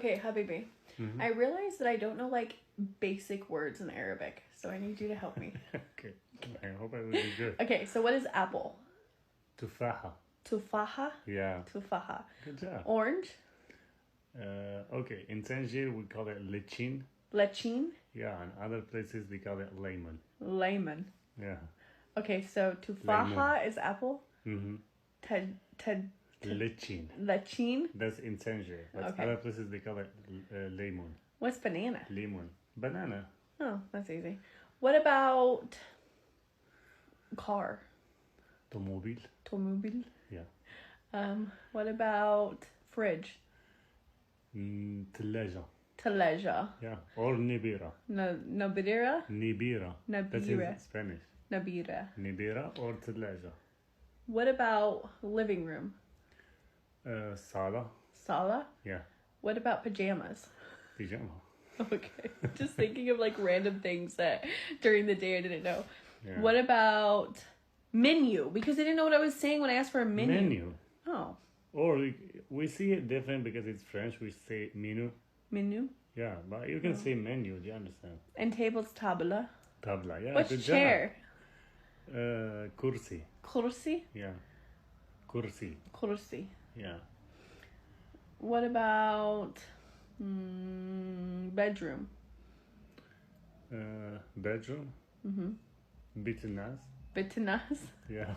Okay, Habibi. I realize that I don't know like basic words in Arabic, so I need you to help me. Okay. I hope I will be good. Okay, so what is apple? Tufaha. Tufaha? Yeah. Tufaha. Good job. Orange? Okay. In Tangier, we call it lichin. Lechine? Yeah. And other places, they call it lemon. Lemon. Yeah. Okay, so tufaha is apple. Mm-hmm. Lichin. Lechine? That's in Tangier. But Okay. other places, they call it lemon. What's banana? Lemon. Banana. Oh, that's easy. What about car? Automobile. Automobile. Yeah. What about fridge? Thalaja. Teleja. Yeah. Or nibira. Nabira? Nibira. That's Nabira. in Spanish. Nabira. Nibira or thalaja. What about living room? Sala. Sala? Yeah. What about pajamas? Pijama. Okay. Just thinking of like random things that during the day I didn't know. Yeah. What about menu? Because I didn't know what I was saying when I asked for a menu. Menu. Oh. Or we see it different because it's French. We say menu. Menu. Yeah, but you can say menu. Do you understand? And tables tabla. Tabla. Yeah. What's good chair? Job. Kursi. Kursi? Yeah. Kursi. Kursi. Yeah. What about bedroom? Bedroom. Mm-hmm. Bitinas. Bitinas? Yeah.